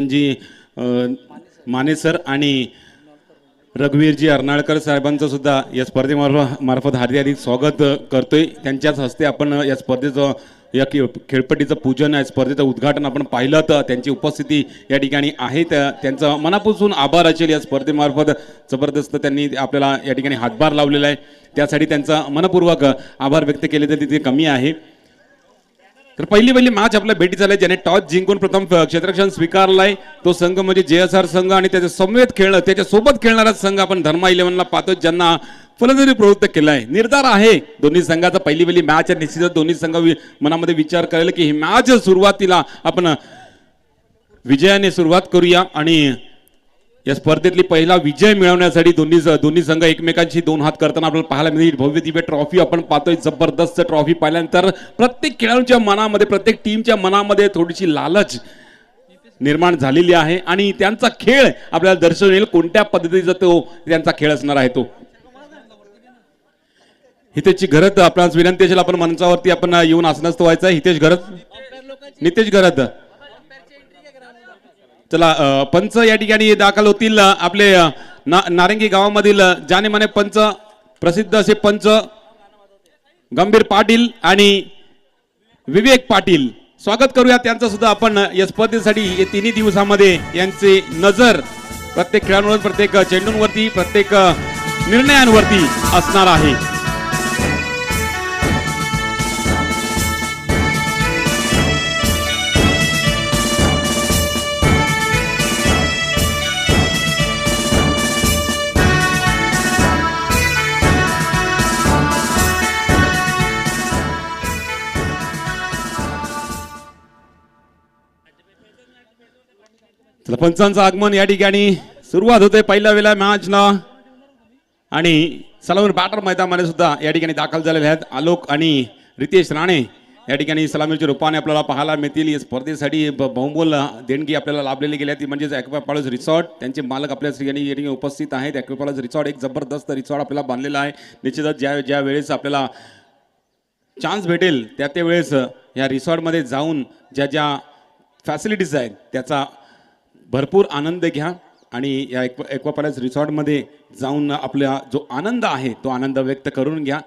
जी Mane sir आणि रघुवीरजी अर्नाळकर साहेबांचं सुद्धा या स्पर्धेमार्फत हार्दिक स्वागत करतोय। त्यांच्याच हस्ते आपण या स्पर्धेचं या खेळपट्टीचं पूजन या स्पर्धेचं उद्घाटन आपण पाहिलं तर त्यांची उपस्थिती या ठिकाणी आहे। त्यांचं मनापासून आभार असेल। या स्पर्धेमार्फत जबरदस्त त्यांनी आपल्याला या ठिकाणी हातभार लावलेला आहे, त्यासाठी त्यांचा मनपूर्वक आभार व्यक्त केले तर तिथे कमी आहे। तर पहिली मॅच आपल्या भेटी झाली, ज्याने टॉस जिंकून प्रथम क्षेत्ररक्षण स्वीकारलाय तो संघ म्हणजे JSR संघ आणि त्याच्या समवेत त्याच्या सोबत खेळणारा संघ आपण धर्मा 11 ला पाहतो, ज्यांना फलंदाजी प्रवृत्त केलाय। निर्धार आहे दोन्ही संघाचा। पहिली मॅच आहे, निश्चितच दोन्ही संघ मनामध्ये विचार करेल की ही मॅच सुरुवातीला आपण विजयाने सुरुवात करूया आणि या स्पर्धेतली पहिला विजय मिळवण्यासाठी दोन्ही संघ एकमेकांशी दोन हात करताना आपल्याला पाहायला मिळेल। भव्य दिव्य ट्रॉफी आपण पाहतोय, जबरदस्त ट्रॉफी पाहिल्यानंतर प्रत्येक खेळाडूच्या मनामध्ये, प्रत्येक टीमच्या मनामध्ये थोडीशी लालच निर्माण झालेली आहे आणि त्यांचा खेळ आपल्याला दर्शवून येईल कोणत्या पद्धतीचा तो त्यांचा खेळ असणार आहे। तो हितेशची घरत आपणास विनंती असेल, आपण मंचावरती आपण येऊन आसनस्थ व्हायचं आहे। हितेश घरत, नितेश घरत, चला पंच या ठिकाणी दाखल होतील। आपले नारंगी गावामधील जाने माने पंच, प्रसिद्ध असे पंच गंभीर पाटील आणि विवेक पाटील, स्वागत करूया त्यांचं सुद्धा आपण या स्पर्धेसाठी। तिन्ही दिवसामध्ये यांची नजर प्रत्येक खेळाडूंवर, प्रत्येक चेंडूंवरती, प्रत्येक निर्णयांवरती असणार आहे। पंचांचं आगमन या ठिकाणी सुरुवात होते पहिल्या वेळेला मॅचला आणि सलामीर बॅटर मैदानामध्ये सुद्धा या ठिकाणी दाखल झालेले आहेत। आलोक आणि रितेश राणे या ठिकाणी सलामीच्या रूपाने आपल्याला पाहायला मिळतील। या स्पर्धेसाठी बहुमोल देणगी आपल्याला लाभलेली गेली ती म्हणजे ॲक्वापॅलेस रिसॉर्ट। त्यांचे मालक आपल्या या ठिकाणी उपस्थित आहेत। ॲक्वापॅलेस रिसॉर्ट एक जबरदस्त रिसॉर्ट आपल्याला बांधलेला आहे। निश्चितच ज्या वेळेस आपल्याला चान्स भेटेल त्या वेळेस या रिसॉर्टमध्ये जाऊन ज्या फॅसिलिटीज आहेत त्याचा भरपूर आनंद घ्या आणि या ॲक्वापॅलेस रिसॉर्टमध्ये जाऊन आपला जो आनंद आहे तो आनंद व्यक्त करून घ्या।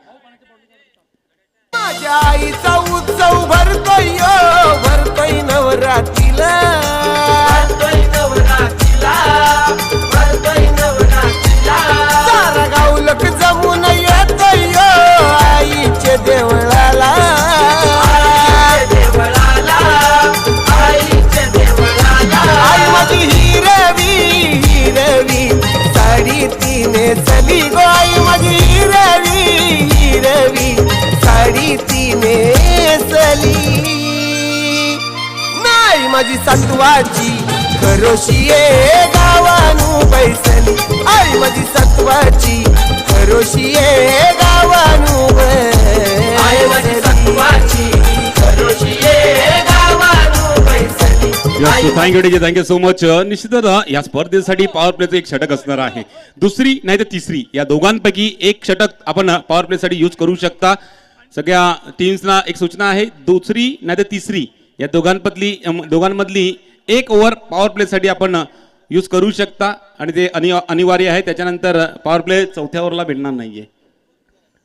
माझ्या आईचा उत्सव भरतोय नवरात्रीला, सारा गाव लोक जमून येतोय आईच्या देवळाला। आई माझी हिरवी साडी तिने चली गो, आई माझी हिरवी साडी तिने चली। नाही माझी सत्वाची खरोशी गावानू बैसली, आई माझी सत्वाची खरोशी गावानू थँक्यू सो मच। निश्चितच या स्पर्धेसाठी पॉवर प्लेचं एक षटक असणार आहे, दुसरी नाही तर तिसरी या दोघांपैकी एक षटक आपण पॉवर प्ले साठी यूज करू शकता। सगळ्या टीम्सना एक सूचना आहे, दुसरी नाही तर तिसरी या दोघांमधली एक ओव्हर पॉवर प्ले साठी आपण यूज करू शकता आणि ते अनिवार्य आहे। त्याच्यानंतर पॉवर प्ले चौथ्या ओव्हरला भेटणार नाहीये,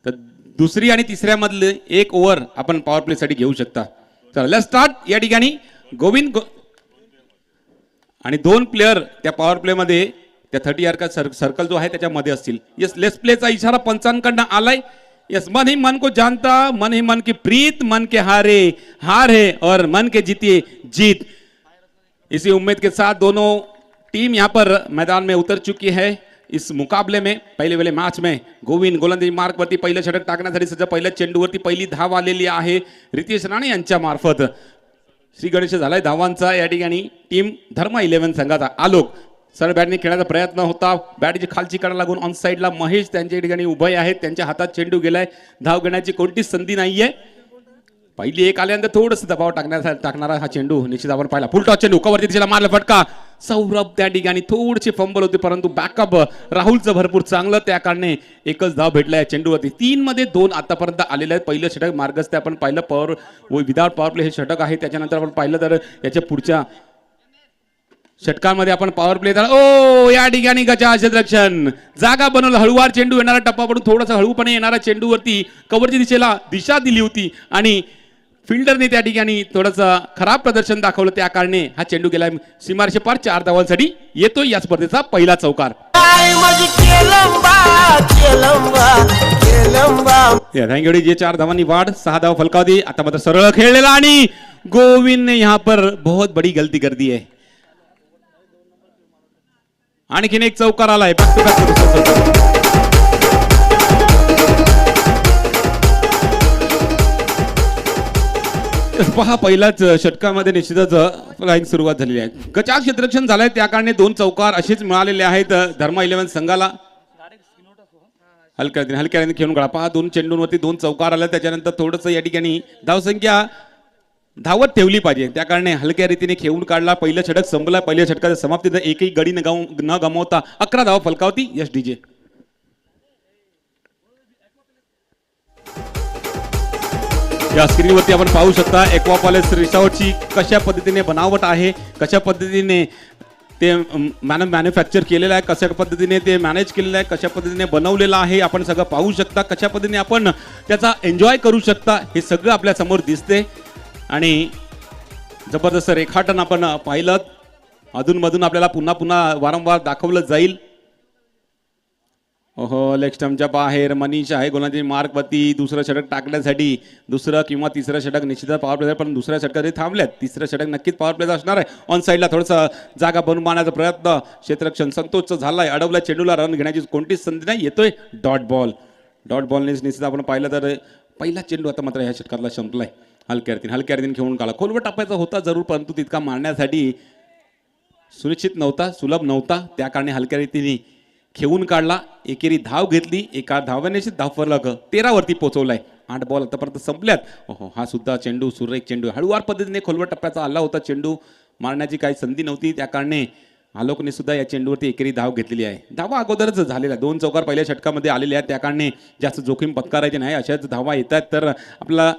तर दुसरी आणि तिसऱ्या मधले एक ओव्हर आपण पॉवर प्ले साठी घेऊ शकता। चला लेट्स स्टार्ट। या ठिकाणी गोविंद आणि दोन प्लेयर त्या पॉवर प्ले मध्ये त्या 30 यार्ड का सर्कल जो आहे त्याच्यामध्ये असतील। यस लेट्स प्लेचा इशारा पंचांकडनं आलाय। यस मन ही मन को जानता, मन ही मन की प्रीत, मन के हार है और मन के जीतिए जीत। इसी उम्मीद के साथ दोनों टीम यहाँ पर मैदान में उतर चुकी है। इस मुकाबले में पहिले मैच में गोविंद गोलंदाजी मार्क वरती पहिलं षटक टाकण्यासाठी सध्या पहिल्या चेंडूवरती पहिली धाव आलेली आहे रितेश राणे यांच्या मार्फत। श्री गणेश झालाय धावांचा। या ठिकाणी टीम धर्मा 11 संघाचा आलोक सर बॅटने खेळण्याचा प्रयत्न होता, बॅटची खालची कडा लागून ऑन साइडला महेश त्यांच्या ठिकाणी उभे आहेत, त्यांच्या हातात चेंडू गेलाय, धाव घेण्याची कोणतीच संधी नाहीये। पहिली एक आल्यानंतर थोडंसं दबाव टाकणारा हा चेंडू निश्चित आपण पाहिला। फुल टॉस चेंडू कवरती दिशेला मारला फटका, सौरभ त्या ठिकाणी थोडीशी फंबल होते परंतु बॅकअप राहुलचं भरपूर चांगलं, त्या कारणे एकच धाव भेटलाय चेंडूवरती। 3 मध्ये 2 आतापर्यंत आलेले आहेत। पहिलं षटक मार्गस्थ आपण पाहिलं, पॉवर विदाउट पॉवर प्ले हे षटक आहे। त्याच्यानंतर आपण पाहिलं तर याच्या पुढच्या षटकांमध्ये आपण पॉवर प्ले या ठिकाणी गजा क्षेत्ररक्षण जागा बनवलं. हळूवार चेंडू येणारा टप्पा पडून थोडासा हळूपणे येणारा चेंडूवरती कव्हरच्या दिशेला दिशा दिली होती आणि फिल्डरने त्या ठिकाणी थोडंसं खराब प्रदर्शन दाखवलं. त्या कारणे हा चेंडू गेला सीमारेषे पार 4 धावांसाठी येतोय या स्पर्धेचा पहिला चौकार. थँक्यू. जे 4 धावांनी वाढ 6 धावा फलकावती. आता मात्र सरळ खेळलेला आणि गोविंद ने यहाँ पर बहुत बड़ी गलती कर दी है. आणखीन एक चौकार आलाय. पहा पहिल्याच षटकामध्ये निश्चितच फ्लाइंग सुरुवात झालेली आहे. गजा क्षेत्ररक्षण झालंय त्या कारणे 2 चौकार असेच मिळालेले आहेत धर्मा 11 संघाला. हलक्याने खेळून काढा. पहा 2 चेंडूंवरती 2 चौकार आले. त्याच्यानंतर थोडंसं या ठिकाणी धावसंख्या धावत ठेवली पाहिजे त्या कारणे हलक्या रीतीने खेळून काढला. पहिलं षटक संपला. पहिल्या षटकाच्या समाप्तीत एकही गडी न गमावता 11 धावा फलकावती. Yes DJ. या स्क्रीनवरती आपण पाहू शकता एक्वा पॅलेस रिसॉर्टची कशा पद्धतीने बनावट आहे, कशा पद्धतीने ते मॅन्युफॅक्चर केलेलं आहे, कशा पद्धतीने ते मॅनेज केलेलं आहे, कशा पद्धतीने बनवलेलं आहे आपण सगळं पाहू शकता. कशा पद्धतीने आपण त्याचा एन्जॉय करू शकता हे सगळं आपल्या समोर दिसते आणि जबरदस्त रेखाटन आपण पाहिलं. अधूनमधून आपल्याला पुन्हा पुन्हा वारंवार दाखवलं जाईल. ओहो लेग स्टंपच्या बाहेर मनीष आहे गोलंदाजी मार्कवरती. दुसरं षटक टाकण्यासाठी दुसरं किंवा तिसरं षटक निश्चितच पॉवर प्ले पण दुसऱ्या षटकात थांबल्यात. तिसरं षटक नक्कीच पॉवर प्लेचा असणार आहे. ऑन साईडला थोडंसं जागा बनवून मारण्याचा प्रयत्न क्षेत्ररक्षण संतोषचं झालाय. अडवल्या चेंडूला रन घेण्याची कोणतीच संधी नाही. येतोय डॉट बॉल. डॉट बॉलने निश्चित आपण पाहिलं तर पहिला चेंडू आता मात्र ह्या षटकातला संपलाय. हलक्या रीतीने खेळून काढला. खोलवर टाकायचा होता जरूर परंतु तितका मारण्यासाठी सुनिश्चित नव्हता, सुलभ नव्हता. त्या कारणे हलक्या रीतीने खेळून काढला. एकेरी धाव घेतली. एका धाव्याने धाव फलक 13 वरती पोहोचवलाय. 8 बॉल आतापर्यंत संपल्यात. ओहो हा सुद्धा चेंडू सुरेख चेंडू हळूवार पद्धतीने खोलवर टप्प्याचा आला होता. चेंडू मारण्याची काही संधी नव्हती त्या कारणे आलोकने सुद्धा या चेंडूवरती एकेरी धाव घेतलेली आहे. धावा अगोदरच झालेल्या 2 चौकार पहिल्या षटकामध्ये आलेले आहेत त्या कारणे जास्त जोखीम पत्करायची नाही. अशाच धावा येतात तर आपल्याला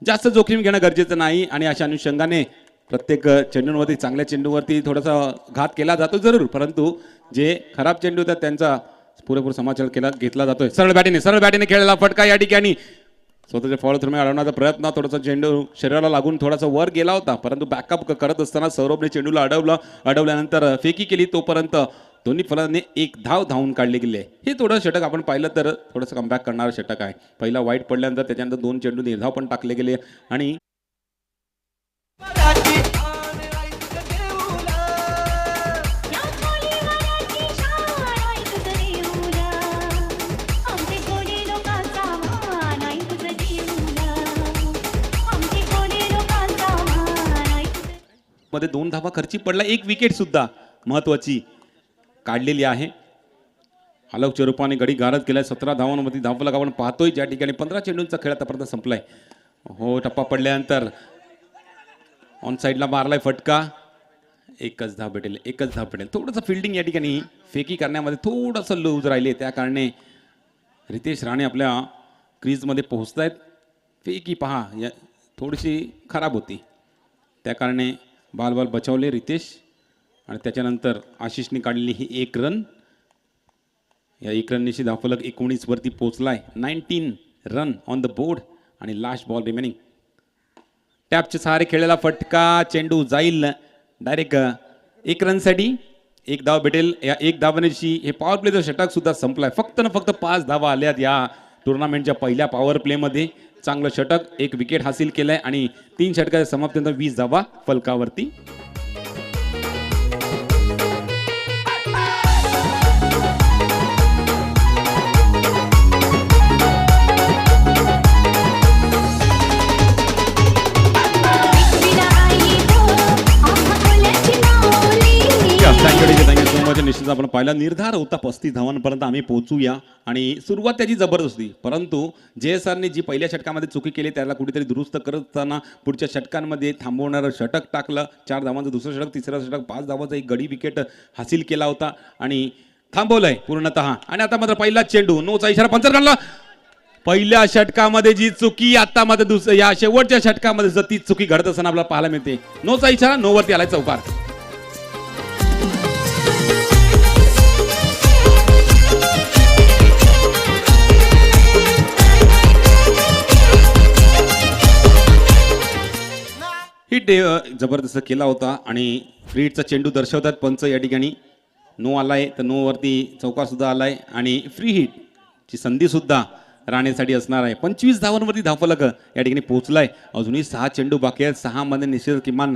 जास्त जोखीम घेणं गरजेचं नाही आणि अशा अनुषंगाने प्रत्येक चेंडूंवरती चांगल्या चेंडूवरती थोडासा घात केला जातो जरूर परंतु जे खराब चेंडू होतात त्यांचा पुरेपूर समाचार घेतला जातोय. सरळ बॅटीने खेळलेला फटका या ठिकाणी स्वतःच्या फॉलो थ्रू अडवण्याचा प्रयत्न. थोडासा चेंडू शरीराला लागून थोडासा वर गेला होता परंतु बॅकअप करत असताना सौरभने चेंडूला अडवल्यानंतर फेकी केली. तोपर्यंत दोन्ही फलंदाजांनी 1 धाव धावून काढले गेले. हे थोडं षटक आपण पाहिलं तर थोडंसं कमबॅक करणारं षटक आहे. पहिला वाईट पडल्यानंतर त्याच्यानंतर 2 चेंडू निर्धाव पण टाकले गेले आणि मध्ये 2 धावा खर्ची पडला. 1 विकेट सुद्धा महत्वाची काढलेली आहे. आलोक चेरुपाने गडी गारद केलाय. 17 धावांमध्ये धावफलक आपण पाहतोय ज्या ठिकाणी 15 चेंडूंचा खेळ आतापर्यंत संपलाय. हो टप्पा पडल्यानंतर ऑन साईडला मारलाय फटका. एकच धाव भेटेल. थोडंसं फिल्डिंग या ठिकाणी फेकी करण्यामध्ये थोडंसं लूज राहिले त्या कारणे रितेश राणे आपल्या क्रीजमध्ये पोहोचतायत. फेकी पहा थोडीशी खराब होती त्या कारणे बाल बचावले रितेश आणि त्याच्यानंतर आशिषने काढलेली ही 1 रन. या 1 रननिशी धावफलक 19 वरती पोहोचलाय. 19 रन ऑन द बोर्ड आणि लास्ट बॉल रिमेनिंग. टॅपचे सहारे खेळलेला फटका. चेंडू जाईल डायरेक्ट 1 रनसाठी. 1 धाव भेटेल. या 1 धावण्याची हे पॉवर प्लेचं षटक सुद्धा संपलाय. फक्त 5 धावा आल्यात या टुर्नामेंटच्या पहिल्या पॉवर प्लेमध्ये. चांगलं षटक. 1 विकेट हासिल केलंय आणि 3 षटकाच्या समाप्तीनंतर 20 धावा फलकावरती. निश्चित आपण पाहिला निर्धार होता 35 धावांपर्यंत आम्ही पोहोचूया आणि सुरुवात त्याची जबरदस्त होती परंतु JSRने जी पहिल्या षटकामध्ये चुकी केली त्याला कुठेतरी दुरुस्त करत असताना पुढच्या षटकांमध्ये थांबवणारं षटक टाकलं. 4 धावांचं दुसरं षटक, तिसरं षटक, 5 धावांचा एक गडी विकेट हासिल केला होता आणि थांबवलंय पूर्णतः. आणि आता मात्र पहिला चेंडू नोचा इशारा पंचर काढला. पहिल्या षटकामध्ये जी चुकी आता मात्र या शेवटच्या षटकामध्ये ती चुकी घडत असताना आपल्याला पाहायला मिळते. नोचा इशारा, नो वरती आलाय चौकार. जबरदस्त केला होता आणि फ्री हिटचा चेंडू दर्शवतात पंच या ठिकाणी. नो आलाय तर नो वरती चौकार सुद्धा आलाय आणि फ्री हिट ची संधी सुद्धा राहण्यासाठी असणार आहे. 25 धावांवरती धावफलक या ठिकाणी पोहोचलाय. अजूनही 6 चेंडू बाकी आहेत. 6 मध्ये निश्चित किमान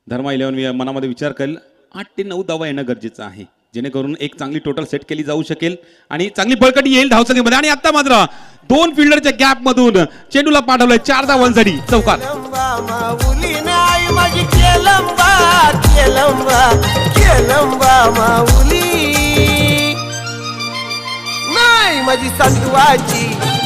धर्मा 11 मनामध्ये विचार करेल 8 ते 9 धावा येणं गरजेचं आहे, जेणेकरून एक चांगली टोटल सेट केली जाऊ शकेल आणि चांगली बळकटी येईल धावसंख्येमध्ये. आणि आता मात्र 2 फिल्डरच्या गॅप मधून चेंडूला पाठवलंय 4 धावांसाठी चौकार. केलंबा माऊली नाही माझी केलंबा केलंबा केलंबा माऊली नाही माझी संतवाची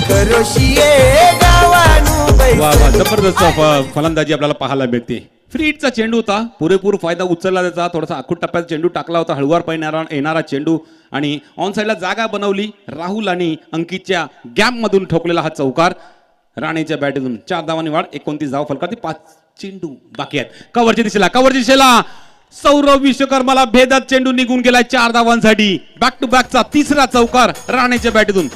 करोशिये गावानू वा वा, जबरदस्त फलंदाजी आपल्याला पाहायला मिळते. फ्री हिटचा चेंडू होता, पुरेपूर फायदा उचलला त्याचा. थोडासा आखूट टप्प्यात चेंडू टाकला होता, हळूवार येणारा चेंडू आणि ऑन साईडला जागा बनवली. राहुल आणि अंकितच्या गॅप मधून ठोकलेला हा चौकार राणेच्या बॅटमधून. 4 धावांनी वाढ, 29 धाव फलकात. 5 चेंडू बाकी आहेत. कव्हरच्या दिशेला सौरभ विश्वकर्माला भेदत चेंडू निघून गेलाय 4 धावांसाठी. बॅक टू बॅकचा तिसरा चौकार राणेच्या बॅटमधून.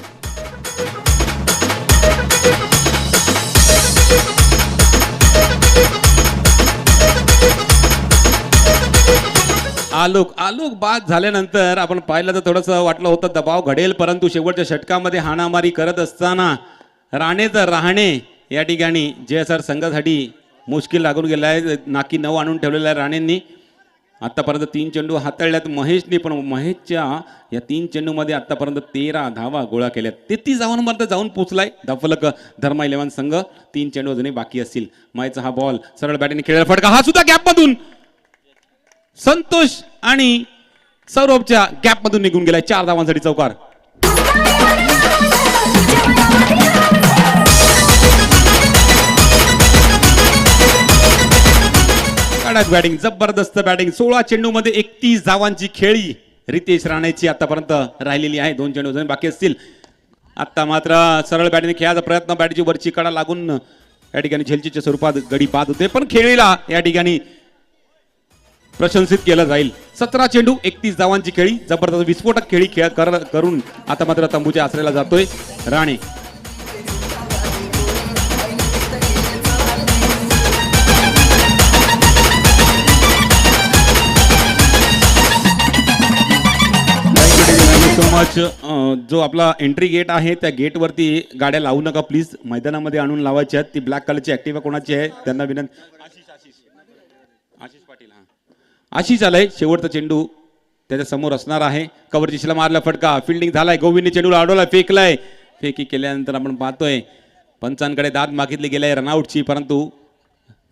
आलोक बाद झाल्यानंतर आपण पाहिलं तर थोडंसं वाटलं होतं दबाव घडेल, परंतु शेवटच्या षटकामध्ये हाणामारी करत असताना राणे या ठिकाणी JSR संघासाठी मुश्किल लागून गेला आहे. नाकी 9 आणून ठेवलेला आहे राणेंनी. आतापर्यंत 3 चेंडू हाताळल्यात महेशने, पण महेशच्या या 3 चेंडूमध्ये आतापर्यंत 13 धावा गोळा केल्यात. 33 धावांपर्यंत जाऊन पोहोचलाय धावफलक धर्मा 11 संघ. 3 चेंडू अजूनही बाकी असतील. मायचा हा बॉल सरळ बॅटीने खेळलेला फटका, हा सुद्धा गॅप मधून संतोष आणि सौरभच्या गॅप मधून निघून गेलाय. 4 धावांसाठी चौकार. कडक बॅटिंग, जबरदस्त बॅटिंग. 16 चेंडू मध्ये 31 धावांची खेळी रितेश राणेची आतापर्यंत राहिलेली आहे. 2 चेंडू अजून बाकी असतील. आता मात्र सरळ बॅटिंग खेळायचा प्रयत्न, बॅटची वरची कडा लागून या ठिकाणी झेलचीच्या स्वरूपात गडी बाद होते, पण खेळीला या ठिकाणी प्रशंसित केलं जाईल. 17 चेंडू 31 धावांची खेळी, जबरदस्त विस्फोटक खेळी करून आता मात्र तंबूच्या आसऱ्याला जातोय राणे. So much. जो आपला एंट्री गेट आहे त्या गेट वरती गाड्या लावू नका प्लीज, मैदानामध्ये आणून लावायच्या आहेत. ती ब्लॅक कलरची ऍक्टिव्हा कोणाची आहे त्यांना विनंती. आशिष पाटील, आशिष आलाय. शेवटचा चेंडू त्याच्या समोर असणार आहे. कव्हरची शिला मारला फटका, फिल्डिंग झालाय. गोविंदने चेंडूला अडवला, फेकलाय. फेकी केल्यानंतर आपण पाहतोय पंचांकडे दाद मागितली गेलाय रनआउटची, परंतु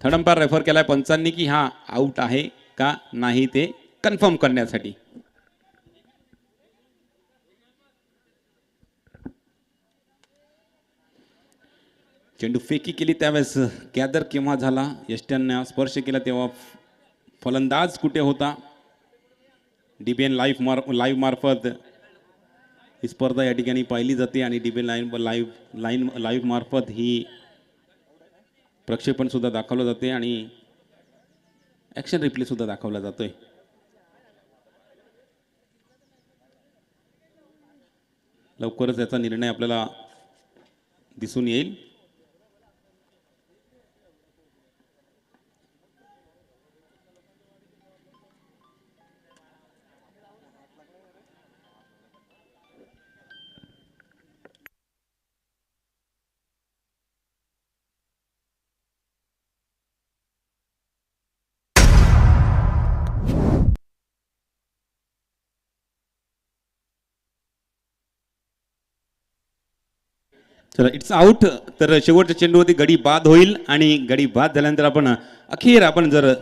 थर्ड अंपायर रेफर केलाय पंचांनी की हा आउट आहे का नाही ते कन्फर्म करण्यासाठी. चेंडू फेकी केली त्यावेळेस गॅदर केव्हा झाला, यष्ट्यांना स्पर्श केला तेव्हा फलंदाज कुठे होता. DBN लाईव्ह मार्फत ही स्पर्धा या ठिकाणी पाहिली जाते आणि DBN लाईव्ह मार्फत ही प्रक्षेपण सुद्धा दाखवलं जाते आणि ॲक्शन रिप्ले सुद्धा दाखवला जातोय. लवकरच याचा निर्णय आपल्याला दिसून येईल. चला, इट्स आउट. तर शेवटच्या चेंडूवरती गडी बाद होईल आणि गडी बाद झाल्यानंतर आपण जर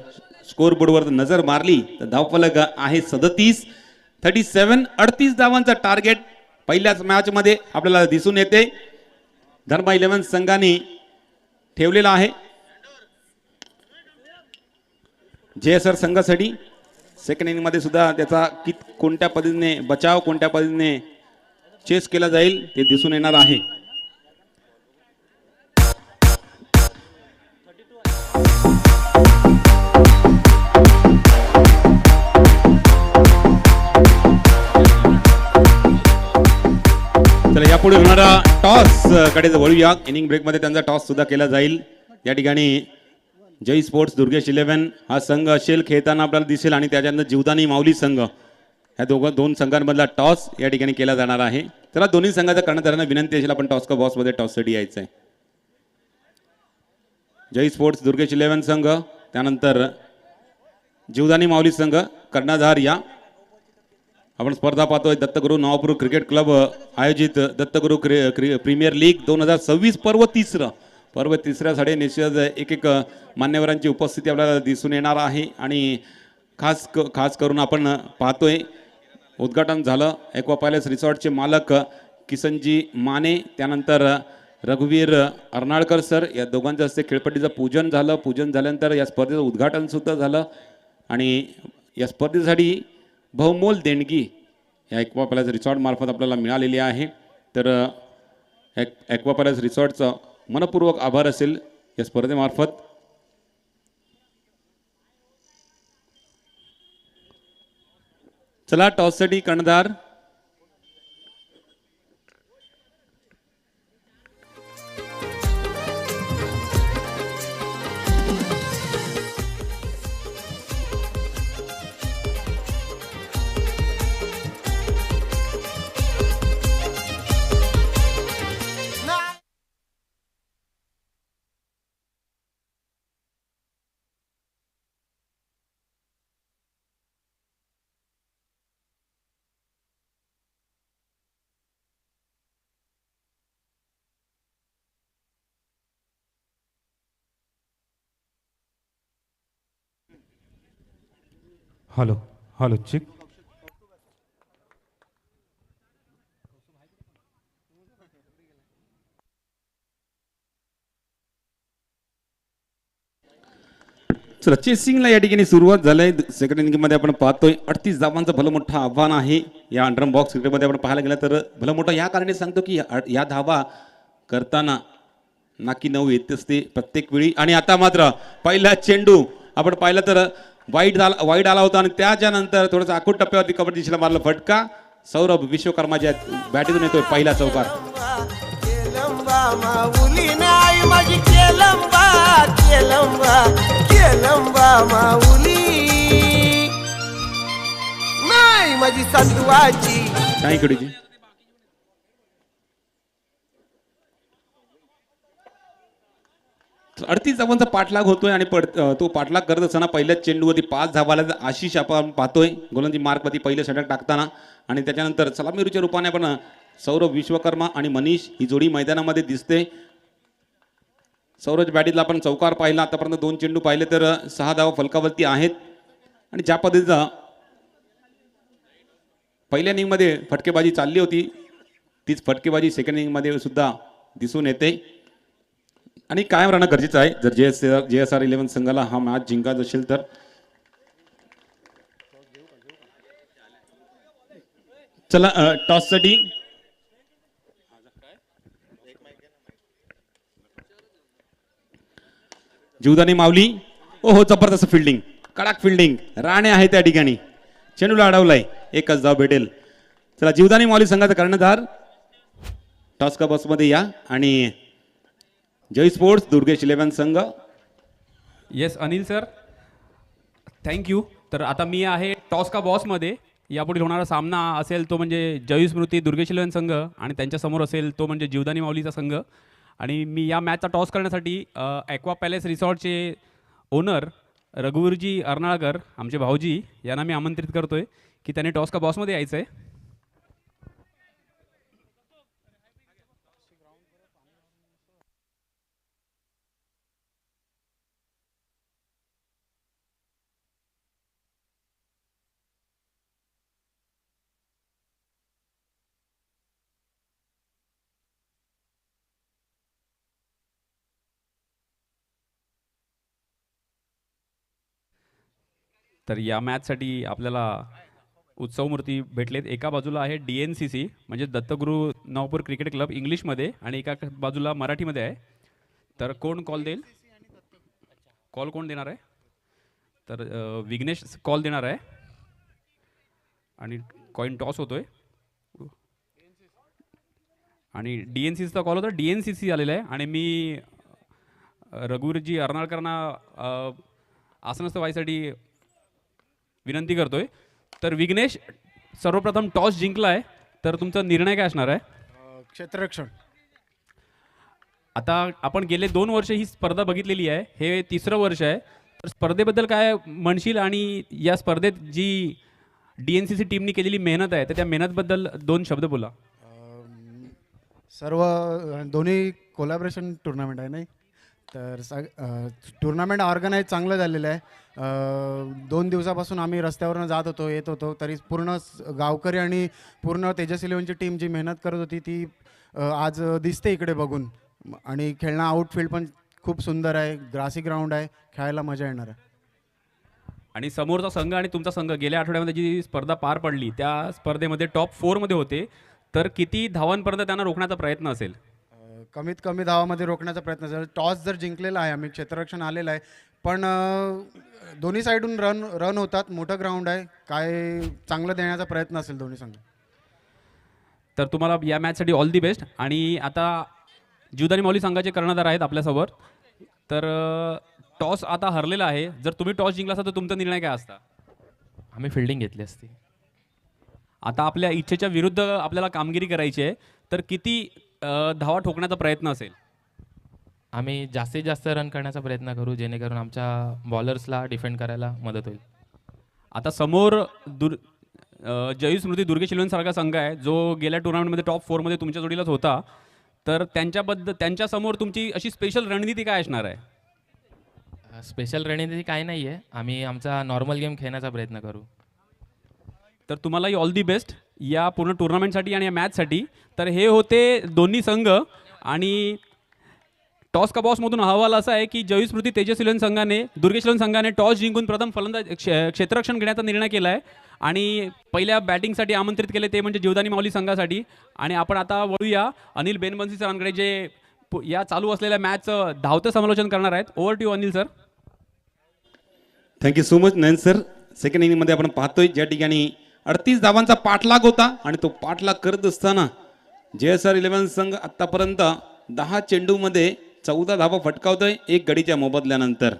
स्कोर बोर्डवर नजर मारली तर धावफलक आहे 37. 38 धावांचा टार्गेट पहिल्याच मॅच मध्ये आपल्याला दिसून येते. धर्मा 11 संघाने ठेवलेला आहे. JSR संघासाठी सेकंड इनिंग मध्ये सुद्धा त्याचा कोणत्या पद्धतीने बचाव, कोणत्या पद्धतीने चेस केला जाईल ते दिसून येणार आहे. चला, यापुढे होणारा टॉस कडे वळूया. इनिंग ब्रेक मध्ये त्यांचा टॉस सुद्धा केला जाईल. या ठिकाणी जय स्पोर्ट्स दुर्गेश 11 हा संघ असेल खेळताना आपल्याला दिसेल आणि त्याच्यानंतर जीवदानी माऊली संघ ह्या दोन संघांमधला टॉस या ठिकाणी केला जाणार आहे. चला दोन्ही संघाच्या कर्णधारांना विनंती असेल आपण टॉस का बॉसमध्ये टॉससाठी यायचं आहे. जय स्पोर्ट्स दुर्गेश 11 संघ त्यानंतर जीवदानी माऊली संघ कर्णधार या. आपण स्पर्धा पाहतोय दत्तगुरु नवापूर क्रिकेट क्लब आयोजित दत्तगुरु प्रीमियर लीग 2026 पर्व तिसऱ्यासाठी निश्चित एक मान्यवरांची उपस्थिती आपल्याला दिसून येणार आहे आणि खास करून आपण पाहतोय उद्घाटन झालं एक्वा पॅलेस रिसॉर्टचे मालक किसनजी माने त्यानंतर रघुवीर अर्नाळकर सर या दोघांच्या हस्ते खेळपट्टीचं पूजन झाल्यानंतर या स्पर्धेचं उद्घाटन सुद्धा झालं आणि या स्पर्धेसाठी बहुमोल देणगी या एक्वा पॅलेस रिसॉर्ट मार्फत आपल्याला मिळालेली आहे. तर एक्वा पॅलेस रिसॉर्टचं मनपूर्वक आभार असेल या स्पर्धेमार्फत. चला टॉससाठी कर्णधार हॅलो चिक. चला चेसिंगला या ठिकाणी सुरुवात झाली. सेकंड इनिंगमध्ये आपण पाहतोय 38 धावांचं भलं मोठं आव्हान आहे या अंडरम बॉक्स क्रिकेटमध्ये. आपण पाहायला गेलं तर भलं मोठं या कारणे सांगतो की या धावा करताना नाकी 9 येत असते प्रत्येक वेळी. आणि आता मात्र पहिला चेंडू आपण पाहिलं तर वाईड आला होता आणि त्याच्यानंतर थोडंसं आखूट टप्प्यावरती कबड्डी दिशेला मारला फटका. सौरभ विश्वकर्माच्या बॅटीतून येतोय पहिला चौकार. केलंबा माऊली नाही माझी केलंबा केलंबा केलंबा माऊली नाही माझी संतवाची नाही कडीची. अडतीस धावांचा पाठलाग होतोय आणि तो पाठलाग करत असताना पहिल्याच चेंडूवरती 5 धावाला आशिष आपण पाहतोय गोलंदाजी मार्कवरती पहिले षटक टाकताना. आणि त्याच्यानंतर सलामीरूच्या रूपाने आपण सौरभ विश्वकर्मा आणि मनीष ही जोडी मैदानामध्ये दिसते. सौरभ बॅटीतला आपण चौकार पाहिला आतापर्यंत 2 चेंडू पाहिले तर 6 धावा फलकावरती आहेत. आणि ज्या पद्धतीचा पहिल्या इनिंगमध्ये फटकेबाजी चालली होती तीच फटकेबाजी सेकंड इनिंगमध्ये सुद्धा दिसून येते आणि कायम राहणं गरजेचं आहे जर JSR 11 संघाला हा मॅच जिंकायचा असेल तर. चला टॉससाठी जीवदानी माऊली. हो जबरदस्त फिल्डिंग कडक फिल्डिंग राणे आहे त्या ठिकाणी. चेंडूला अडवलाय एकच धाव भेटेल. चला जीवदानी माऊली संघाचा कर्णधार टॉस का बॉक्समध्ये या आणि जय स्पोर्ट्स दुर्गेश 11 संघ. Yes Anil sir thank you. तर आता मी आहे टॉस का बॉसमध्ये. यापुढे होणारा सामना असेल तो म्हणजे जय स्मृती दुर्गेश 11 संघ आणि त्यांच्यासमोर असेल तो म्हणजे जीवदानी माऊलीचा संघ. आणि मी या मॅचचा टॉस करण्यासाठी एक्वा पॅलेस रिसॉर्टचे ओनर रघुवीरजी अर्नाळकर आमचे भाऊजी यांना मी आमंत्रित करतोय की त्यांनी टॉस का बॉसमध्ये यायचं आहे. तर या मॅचसाठी आपल्याला उत्सवमूर्ती भेटलेत. एका बाजूला आहे DNCC म्हणजे दत्तगुरु नवापूर क्रिकेट क्लब इंग्लिशमध्ये आणि एका बाजूला मराठीमध्ये आहे. तर कोण कॉल देईल? कॉल कोण देणार आहे? तर विघ्नेश कॉल देणार आहे आणि कॉइन टॉस होतोय आणि DNCCचा कॉल होता. DNCC आलेला आहे आणि मी रघुवीरजी अर्नाळकरांना आसनस्थ व्हायसाठी विनंती करतोय. तर विघ्नेश, सर्वप्रथम टॉस जिंकला आहे, तर तुमचा निर्णय काय असणार आहे? क्षेत्ररक्षण. आता आपण गेले 2 वर्ष ही स्पर्धा बघितलेली आहे, हे 3रं वर्ष आहे. तर स्पर्धेबद्दल काय म्हणशील, आणि या स्पर्धेत जी DNCC टीमनी केलेली मेहनत आहे, तर त्या मेहनतबद्दल 2 शब्द बोला. सर्व दोन्ही कोलॅबरेशन टुर्नामेंट आहे नाही, तर टुर्नामेंट ऑर्गनाईज चांगलं झालेलं आहे. 2 दिवसापासून आम्ही रस्त्यावरनं जात होतो, येत होतो, तरी पूर्ण गावकरी आणि पूर्ण तेजस इलेव्हनची टीम जी मेहनत करत होती ती आज दिसते इकडे बघून. आणि खेळणं आउटफील्ड पण खूप सुंदर आहे, ग्रासी ग्राउंड आहे, खेळायला मजा येणार आहे. आणि समोरचा संघ आणि तुमचा संघ गेल्या आठवड्यामध्ये जी स्पर्धा पार पडली, त्या स्पर्धेमध्ये टॉप 4 मध्ये होते. तर किती धावांपर्यंत त्यांना रोखण्याचा प्रयत्न असेल? कमीत कमी धावामध्ये रोखण्याचा प्रयत्न झाला. टॉस जर जिंकलेला आहे, आम्ही क्षेत्ररक्षण आलेलं आहे, पण दोन्ही साईडून रन होतात, मोठं ग्राउंड आहे, काय चांगलं देण्याचा प्रयत्न असेल दोन्ही संघ. तर तुम्हाला या मॅचसाठी ऑल दी बेस्ट. आणि आता जीवदानी माऊली संघाचे कर्णधार आहेत आपल्यासोबत. तर टॉस आता हरलेला आहे, जर तुम्ही टॉस जिंकला असता तर तुमचा निर्णय काय असता? आम्ही फिल्डिंग घेतली असती. आता आपल्या इच्छेच्या विरुद्ध आपल्याला कामगिरी करायची आहे, तर किती धावा ठोकण्याचा प्रयत्न असेल? आम्ही जास्तीत जास्त रन करण्याचा प्रयत्न करू, जेणेकरून आमच्या बॉलर्सला डिफेंड करायला मदत होईल. आता समोर जयू स्मृती दुर्गेश इलेव्हन सारखा संघ आहे, जो गेल्या टुर्नामेंटमध्ये टॉप 4 मध्ये तुमच्या जोडीलाच होता. तर त्यांच्यासमोर तुमची अशी स्पेशल रणनीती काय असणार आहे? स्पेशल रणनीती काही नाही आहे, आम्ही आमचा नॉर्मल गेम खेळण्याचा प्रयत्न करू. तर तुम्हालाही ऑल दी बेस्ट या पूर्ण टुर्नामेंटसाठी आणि या मॅचसाठी. तर हे होते दोन्ही संघ. आणि टॉस का बॉसमधून अहवाल असा आहे की जयू स्मृती तेजस इलेव्हन संघाने, दुर्गेश इलेव्हन संघाने टॉस जिंकून प्रथम फलंदाज क्षेत्ररक्षण घेण्याचा निर्णय केला आहे आणि पहिल्या बॅटिंगसाठी आमंत्रित केले, ते म्हणजे जीवदानी माऊली संघासाठी. आणि आपण आता वळूया अनिल बेनबन्सी सरांकडे, जे या चालू असलेल्या मॅचचं धावतं समालोचन करणार आहेत. Over to Anil sir. Thank you so much Nayan sir. Second इनिंगमध्ये आपण पाहतोय ज्या ठिकाणी 38 धावांचा पाठलाग होता, आणि तो पाठलाग करत असताना JSR 11 संघ आतापर्यंत 10 चेंडूमध्ये 14 धावा फटकावतोय, 1 गडीच्या मोबदल्यानंतर.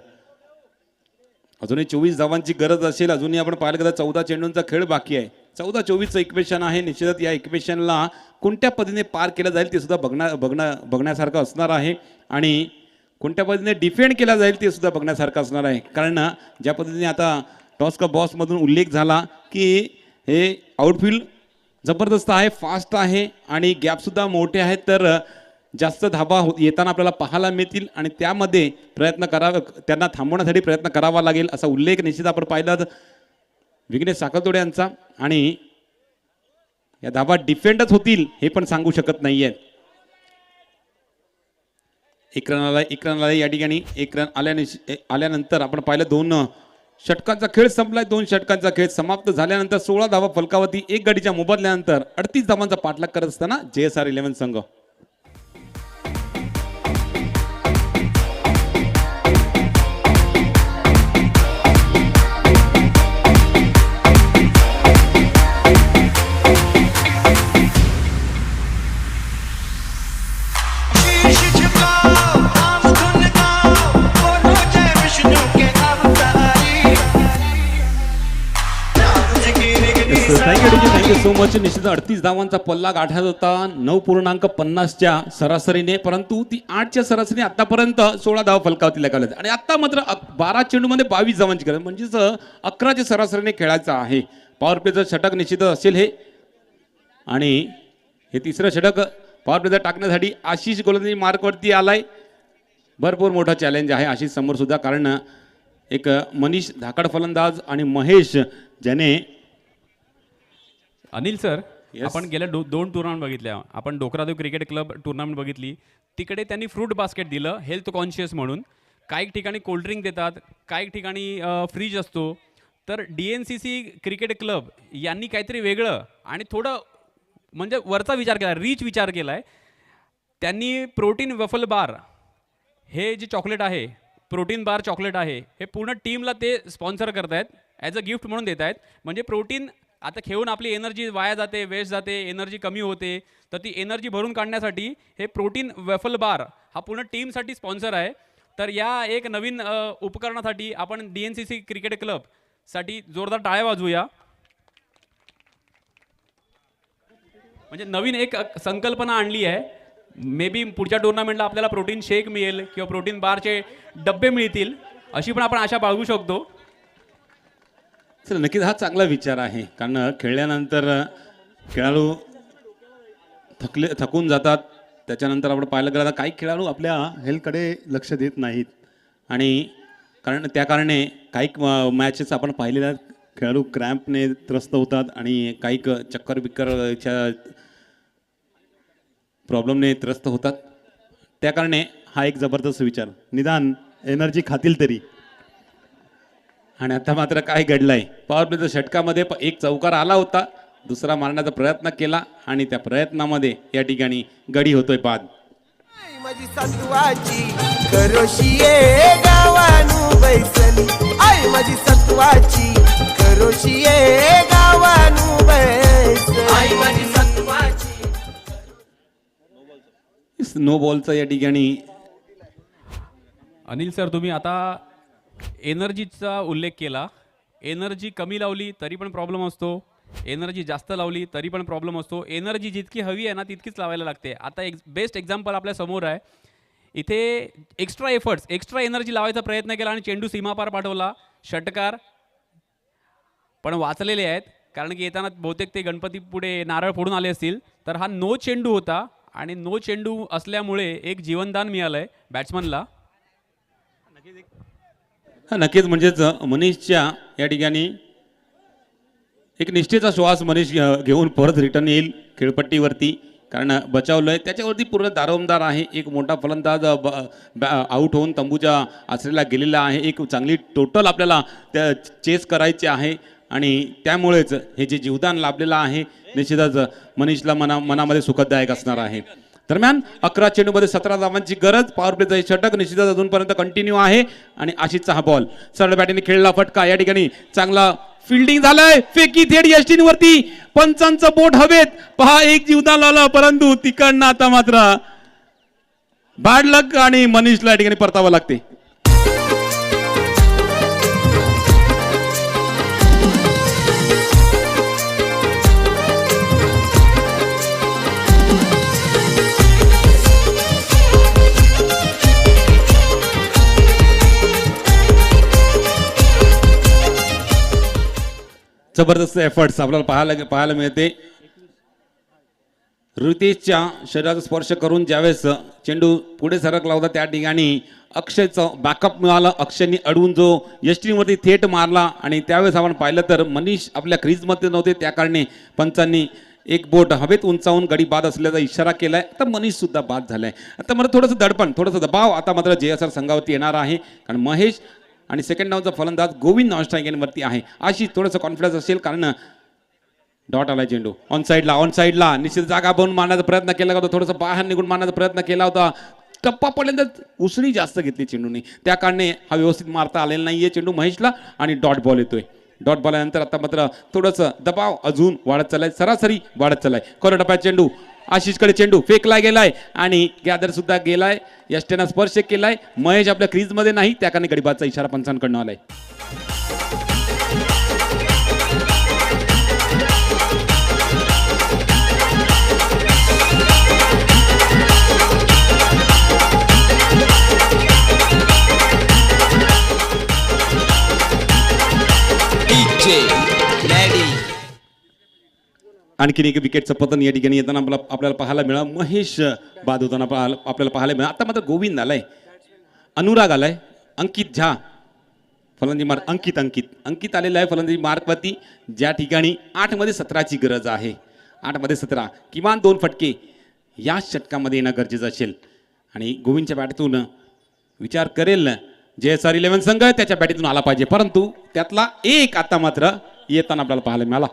अजूनही 24 धावांची गरज असेल. अजूनही आपण पाहिलं गेलं 14 चेंडूंचा खेळ बाकी आहे. 14-24चं इक्वेशन आहे. निश्चितच या इक्वेशनला कोणत्या पद्धतीने पार केलं जाईल ते सुद्धा बघण्यासारखं असणार आहे, आणि कोणत्या पद्धतीने डिफेंड केला जाईल ते सुद्धा बघण्यासारखं असणार आहे. कारण ज्या पद्धतीने आता टॉस का बॉसमधून उल्लेख झाला की हे आउटफील्ड जबरदस्त आहे, फास्ट आहे, आणि गॅपसुद्धा मोठे आहेत, तर जास्त धाबा येताना आपल्याला पाहायला मिळतील, आणि त्यामध्ये प्रयत्न करावा, त्यांना थांबवण्यासाठी प्रयत्न करावा लागेल असा उल्लेख निश्चित आपण पाहिला विघ्नेश साखरतोडे यांचा. आणि या धाबा डिफेंडच होतील हे पण सांगू शकत नाही आहेत. एक रन आला या ठिकाणी. 1 रन आल्यानंतर आपण पाहिलं 2 षटकांचा खेळ संपलाय. 2 षटकांचा खेळ समाप्त झाल्यानंतर 16 धावा फलकावती, 1 गडीच्या मोबदल्यानंतर 38 धावांचा पाठलाग करत असताना JSR 11 संघ. Thank you so much. निश्चित 38 धावांचा पल्ला गाठत होता 9.50च्या सरासरीने, परंतु ती 8च्या सरासरीने आतापर्यंत 16 धावा फलकावती लागल्या, आणि आता मात्र 12 चेंडूमध्ये 22 धावांची गरज, म्हणजेच 11च्या सरासरीने खेळायचं आहे. पॉवर प्लेचं षटक निश्चितच असेल हे, आणि हे 3रं षटक पॉवर प्लेचं टाकण्यासाठी आशिष गोलंदाजी मार्कवरती आलाय. भरपूर मोठा चॅलेंज आहे आशिष समोर सुद्धा, कारण एक मनीष धाकड फलंदाज आणि महेश ज्याने. Anil sir, Yes. आपण गेल्या 2 टुर्नामेंट बघितल्या. आपण डोकरादेव क्रिकेट क्लब टुर्नामेंट बघितली, तिकडे त्यांनी फ्रूट बास्केट दिलं हेल्थ कॉन्शियस म्हणून. काही ठिकाणी कोल्ड्रिंक देतात, काही ठिकाणी फ्रीज असतो. तर DNCC क्रिकेट क्लब यांनी काहीतरी वेगळं आणि थोडं म्हणजे वरचा विचार केला, रिच विचार केला आहे. त्यांनी प्रोटीन वफल बार, हे जे चॉकलेट आहे, प्रोटीन बार चॉकलेट आहे, हे पूर्ण टीमला ते स्पॉन्सर करतायत, ॲज अ गिफ्ट म्हणून देत आहेत. म्हणजे प्रोटीन आता खेळून आपली एनर्जी वाया जाते, वेस्ट जाते, एनर्जी कमी होते, तर ती एनर्जी भरून काढण्यासाठी हे प्रोटीन वेफल बार हा पूर्ण टीमसाठी स्पॉन्सर आहे. तर या एक नवीन उपकरणासाठी आपण DNCC क्रिकेट क्लब साठी जोरदार टाळ्या वाजवूया. म्हणजे नवीन एक संकल्पना आणली आहे. मे बी पुढच्या टुर्नामेंटला आपल्याला प्रोटीन शेक मिळेल किंवा प्रोटीन बारचे डब्बे मिळतील, अशी पण आपण आशा बाळगू शकतो. चला, नक्कीच हा चांगला विचार आहे, कारण खेळल्यानंतर खेळाडू थकून जातात. त्याच्यानंतर आपण पाहिलं गेलं तर काही खेळाडू आपल्या हेल्थकडे लक्ष देत नाहीत, आणि त्या कारणे काही मॅचेस आपण पाहिलेल्या खेळाडू क्रॅम्पने त्रस्त होतात आणि काही चक्कर बिक्करच्या प्रॉब्लेमने त्रस्त होतात. त्या कारणे हा एक जबरदस्त विचार, निदान एनर्जी खातील तरी. आणि आता मात्र काय घडलंय, पॉवर प्लेच्या षटकामध्ये एक चौकार आला होता, दुसरा मारण्याचा प्रयत्न केला आणि त्या प्रयत्नामध्ये या ठिकाणी गडी होतोय बाद. आई माझी सत्वाची करोशिये गावानू बैसली, आई माझी सत्वाची करोशिये गावानू बैसली, आई माझी सत्वाची. नो बॉलचा या ठिकाणी अनिल सर, तुम्ही आता एनर्जीचा उल्लेख केला. एनर्जी कमी लावली तरी पण प्रॉब्लेम असतो, एनर्जी जास्त लावली तरी पण प्रॉब्लेम असतो. एनर्जी जितकी हवी आहे ना तितकीच लावायला लागते. आता एक बेस्ट एक्झाम्पल आपल्या समोर आहे. इथे एक्स्ट्रा एनर्जी लावायचा प्रयत्न केला आणि चेंडू सीमापार पाठवला. षटकार पण वाचलेले आहेत, कारण की येताना बहुतेक ते गणपती पुढे नारळ फोडून आले असतील. तर हा नो चेंडू होता आणि नो चेंडू असल्यामुळे एक जीवनदान मिळालंय बॅट्समनला. हा, नक्कीच म्हणजेच मनीषच्या या ठिकाणी एक निष्ठेचा श्वास मनीष घेऊन परत रिटर्न येईल खेळपट्टीवरती, कारण बचावलंय त्याच्यावरती पूर्ण दारोमदार आहे. एक मोठा फलंदाज आऊट होऊन तंबूच्या आश्रयाला गेलेला आहे. एक चांगली टोटल आपल्याला त्या चेस करायची आहे आणि त्यामुळेच हे जे जीवदान लाभलेलं आहे निश्चितच मनीषला मनामध्ये सुखदायक असणार आहे. दरम्यान 11 चेंडूमध्ये 17 धावांची गरज. पॉवर प्लेचा हे षटक निश्चितच अजूनपर्यंत कंटिन्यू आहे आणि आशिषचा हा बॉल सरळ बॅटीने खेळला फटका. या ठिकाणी चांगला फिल्डिंग झालाय, फेकी थेट यष्टीन वरती, पंचांचं बोट हवेत. पहा, एक जीवदान लावला, परंतु तिकडनं आता मात्र बॅड लक आणि मनीषला या ठिकाणी परतावं लागते. जबरदस्त एफर्ट्स आपल्याला पाहायला मिळते. ऋतेशच्या शरीराचा स्पर्श करून ज्यावेळेस चेंडू पुढे सरकला होता त्या ठिकाणी अक्षयचं बॅकअप मिळालं. अक्षयनी अडवून जो यष्टीवरती थेट मारला आणि त्यावेळेस आपण पाहिलं तर मनीष आपल्या क्रीजमध्ये नव्हते, त्या कारणे पंचांनी एक बोट हवेत उंचावून गडी बाद असल्याचा इशारा केलाय. आता मनीष सुद्धा बाद झालाय. आता मला थोडंसं दडपण, थोडंसं दबाव आता मात्र JSR संघावरती येणार आहे, कारण महेश आणि सेकंड डाऊनचा फलंदाज गोविंद नॉन स्ट्राईकवरती आहे. अशी थोडंसं कॉन्फिडन्स असेल, कारण डॉट आला चेंडू ऑन साईडला निश्चित जागा बनवून मारण्याचा प्रयत्न केला होता, थोडंसं बाहेर निघून मारण्याचा प्रयत्न केला होता. टप्पा पडल्यानंतर उसळी जास्त घेतली चेंडूने, त्या कारणे हा व्यवस्थित मारता आलेला नाहीये चेंडू महेशला आणि डॉट बॉल येतोय. डॉट बॉल नंतर आता मात्र थोडंसं दबाव अजून वाढत चाललाय, सरासरी वाढत चाललाय. कॉर्नर टप्प्यात चेंडू आशिषकडे, चेंडू फेकला गेलाय आणि गॅदर सुद्धा गेलाय. यष्टेनं स्पर्श केलाय. महेश आपल्या क्रीजमध्ये नाही, त्या कारणे गडीबादचा इशारा पंचांकडनं आलाय. आणखीन एक विकेटचं पतन या ठिकाणी येताना आपल्याला पाहायला मिळालं. महेश बाद होताना आपल्याला पाहायला मिळालं. आता मात्र गोविंद आलाय, अनुराग आलाय, अंकित झा फलंदाजी मार्क, अंकित आलेला आहे फलंदाजी मार्कवरती, ज्या ठिकाणी 8 मध्ये 17ची गरज आहे. 8 मध्ये 17 किमान 2 फटके या षटकामध्ये येणं गरजेचं असेल आणि गोविंदच्या बॅटतून विचार करेल JSR 11 संघ त्याच्या बॅटीतून आला पाहिजे, परंतु त्यातला एक आता मात्र येताना आपल्याला पाहायला मिळाला.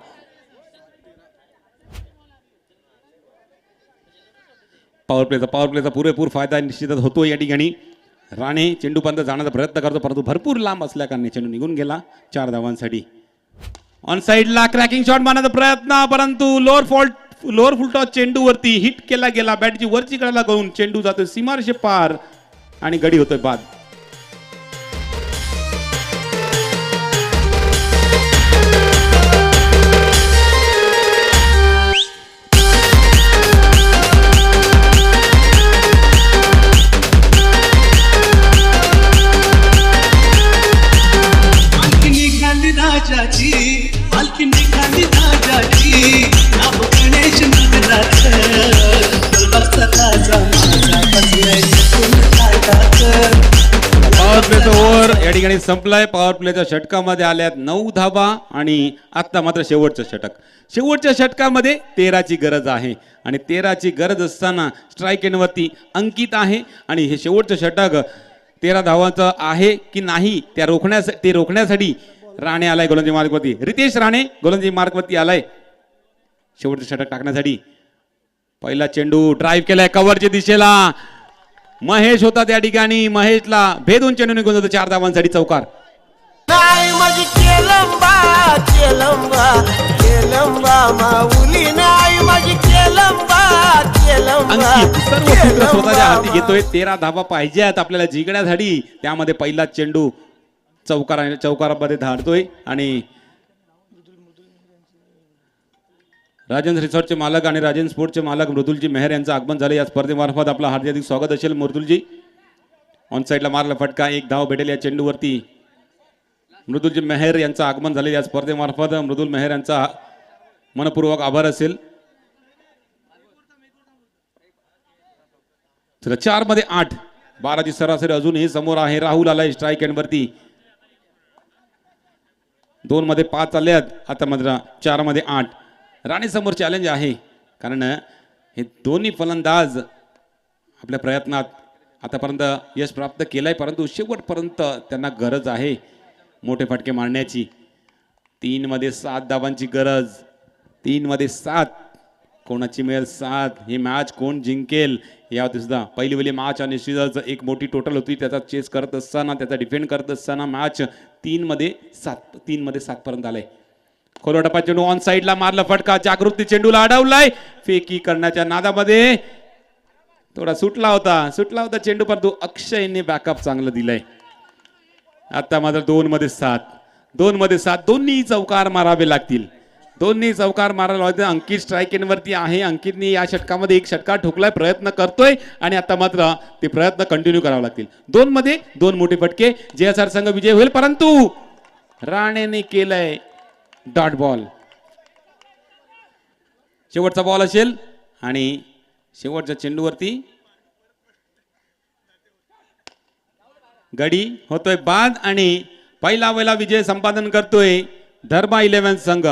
पॉवर प्लेचा पुरेपूर फायदा निश्चितच होतो या ठिकाणी. राणे चेंडूपर्यंत जाण्याचा प्रयत्न करतो, परंतु भरपूर लांब असल्या कारणे चेंडू निघून गेला 4 धावांसाठी. ऑन साईडला क्रॅकिंग शॉट मारण्याचा प्रयत्न, परंतु लोअर फुल टॉस चेंडूवरती हिट केला गेला. बॅटची वरची कडाला गळून चेंडू जातो सीमारेषे पार आणि गडी होतोय बाद. ठिकाणी संपलाय. पॉवर प्लेच्या षटकामध्ये आल्यात 9 धावा आणि आता मात्र शेवटचं षटक. शेवटच्या षटकामध्ये 13ची गरज आहे आणि 13ची गरज असताना स्ट्राईक एंडवरती अंकित आहे आणि हे शेवटचं षटक 13 धावांचं आहे की नाही ते रोखण्यासाठी राणे आलाय गोलंदाजी मार्कवरती. रितेश राणे गोलंदाजी मार्कवरती आलाय शेवटचं षटक टाकण्यासाठी. पहिला चेंडू ड्राईव्ह केलाय कव्हरच्या दिशेला. महेश होता त्या ठिकाणी. महेशला भेदून चेंडू निघून जातो. 4 धावांसाठी चौकार. नाही माझी केलंबा केलंबा केलंबा माऊली नाही माझी केलंबा केलंबा अंकित सर्व सूत्र स्वतःच्या हाती घेतोय. 13 धावा पाहिजे आहेत आपल्याला जिंकण्यासाठी. त्यामध्ये पहिला चेंडू चौकारामध्ये धाडतोय आणि राजन रिसॉर्टचे मालक आणि राजन स्पोर्टचे मालक मृदुलजी मेहर यांचं आगमन झालं. या स्पर्धेमार्फत आपलं हार्दिक स्वागत असेल मृदुलजी. ऑन साईडला मारला फटका. 1 धाव भेटेल या चेंडूवरती. मृदुलजी मेहर यांचं आगमन झाले या स्पर्धेमार्फत. मृदुल मेहर यांचा मनपूर्वक आभार असेल. 4 मध्ये 8. 12ची सरासरी अजूनही समोर आहे. राहुल आलाय स्ट्राईक एंडवरती. 2 मध्ये 5 आल्यात. आता मात्र 4 मध्ये 8. राणे समोर चॅलेंज आहे कारण हे दोन्ही फलंदाज आपल्या प्रयत्नात आतापर्यंत यश प्राप्त केलंय परंतु शेवटपर्यंत त्यांना गरज आहे मोठे फटके मारण्याची. 3 मध्ये 7 धावांची गरज. 3 मध्ये 7. कोणाची मिळेल 7. ही मॅच कोण जिंकेल यावरती सुद्धा पहिली मॅच आणि निश्चितच एक मोठी टोटल होती. त्याचा चेस करत असताना त्याचा डिफेंड करत असताना मॅच 3 मध्ये 7 पर्यंत आलाय. खोलटप्पा चेंडू ऑन साईडला मारला फटका. जागृती चेंडूला अडवलाय. फेकी करण्याच्या नादामध्ये थोडा सुटला होता चेंडू परंतु अक्षयने बॅकअप चांगलं दिलंय. आता मात्र 2 मध्ये 7 दोन्ही चौकार मारावे लागतील. दोन्ही चौकार मारायला लागतील. अंकित स्ट्राईक एंडवरती आहे. अंकितने या षटकामध्ये 1 षटकार ठोकलाय. प्रयत्न करतोय आणि आता मात्र ते प्रयत्न कंटिन्यू करावे लागतील. 2 मध्ये 2 मोठे फटके. JSR संघ विजय होईल परंतु राणेने केलंय डॉट बॉल. शेवटचा बॉल असेल आणि शेवटच्या चेंडूवरती गडी होतोय बाद आणि पहिला विजय संपादन करतोय धर्मा 11 संघ.